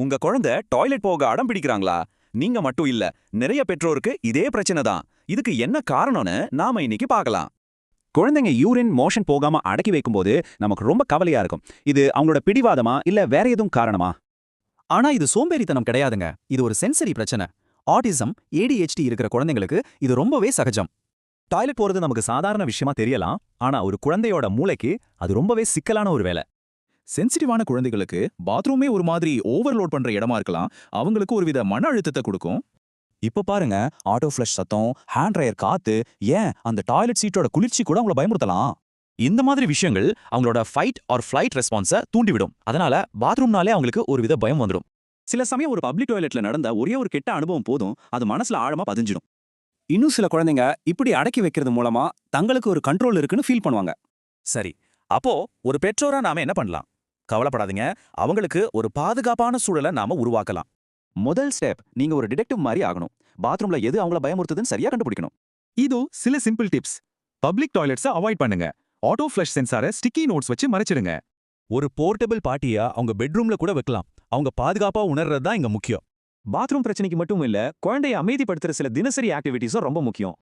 உங்க குழந்தை டாய்லெட் போக அடம் பிடிக்கிறாங்களா? நீங்க மட்டும் இல்ல, நிறைய பெற்றோருக்கு இதே பிரச்சனை தான். இதுக்கு என்ன காரணம்னு நாம இன்னைக்கு பார்க்கலாம். குழந்தைங்க யூரின் மோஷன் போகாம அடக்கி வைக்கும்போது நமக்கு ரொம்ப கவலையா இருக்கும். இது அவங்களோட பிடிவாதமா இல்ல வேற எதுவும் காரணமா? ஆனா இது சோம்பேறித்தனம் கிடையாதுங்க. இது ஒரு சென்சரி பிரச்சனை. ஆட்டிசம், ADHD இருக்கிற குழந்தைங்களுக்கு இது ரொம்பவே சகஜம். டாய்லெட் போறது நமக்கு சாதாரண விஷயமா தெரியலாம், ஆனா ஒரு குழந்தையோட மூளைக்கு அது ரொம்பவே சிக்கலான ஒரு வேலை. சென்சிட்டிவான குழந்தைகளுக்கு பாத்ரூமே ஒரு மாதிரி ஓவர்லோட் பண்ற இடமா இருக்கலாம். அவங்களுக்கு ஒருவித மன அழுத்தத்தை கொடுக்கும். இப்ப பாருங்க, ஆட்டோ ஃப்ளஷ் சத்தம், ஹேண்ட் ட்ரையர் காத்து, ஏன் அந்த டாய்லெட் சீட்டோட குளிர்ச்சி கூட அவங்கள பயமுறுத்தலாம். இந்த மாதிரி விஷயங்கள் அவங்களோட ஃபைட் ஆர் ஃப்ளைட் ரெஸ்பான்ஸை தூண்டிவிடும். அதனால பாத்ரூம்னாலே அவங்களுக்கு ஒருவித பயம் வந்துடும். சில சமயம் ஒரு பப்ளிக் டாய்லெட்ல நடந்த ஒரே ஒரு கெட்ட அனுபவம் போதும், அது மனசுல ஆழமா பதிஞ்சிடும். இன்னும் சில குழந்தைங்க இப்படி அடக்கி வைக்கிறது மூலமா தங்களுக்கு ஒரு கண்ட்ரோல் இருக்குன்னு ஃபீல் பண்ணுவாங்க. சரி, அப்போ ஒரு பெற்றோரா நாம என்ன பண்ணலாம்? கவலைப்படாதீங்க, அவங்களுக்கு ஒரு பாதுகாப்பான சூழலை நாம உருவாக்கலாம். முதல் ஸ்டெப், நீங்க ஒரு டிடெக்டிவ் மாதிரி ஆகணும். பாத்ரூம்ல எது அவங்கள பயமுறுத்துதுன்னு சரியா கண்டுபிடிக்கணும். இதோ சில சிம்பிள் டிப்ஸ். பப்ளிக் டாய்லெட்ஸை அவாய்ட் பண்ணுங்க. ஆட்டோ ஃப்ளஷ் சென்சாரை ஸ்டிக்கி நோட்ஸ் வச்சு மறைச்சிடுங்க. ஒரு போர்ட்டபிள் பாட்டியா அவங்க பெட்ரூம்ல கூட வைக்கலாம். அவங்க பாதுகாப்பா உணர்றது தான் இங்க முக்கியம். பாத்ரூம் பிரச்சனைக்கு மட்டும் இல்ல, குழந்தையை அமைதிப்படுத்துற சில தினசரி ஆக்டிவிட்டிஸும் ரொம்ப முக்கியம்.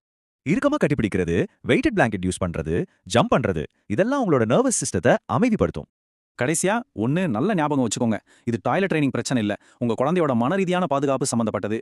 இறுக்கமா கட்டிப்பிடிக்கிறது, வெயிட்டட் பிளாங்கெட் யூஸ் பண்றது, ஜம்ப் பண்றது, இதெல்லாம் உங்களோட நர்வஸ் சிஸ்டத்தை அமைதிப்படுத்தும். கடைசியா ஒன்னு நல்ல ஞாபகம் வச்சுக்கோங்க, இது டாய்லெட் ட்ரைனிங் பிரச்சனை இல்ல, உங்க குழந்தையோட மன ரீதியான பாதுகாப்பு சம்பந்தப்பட்டது.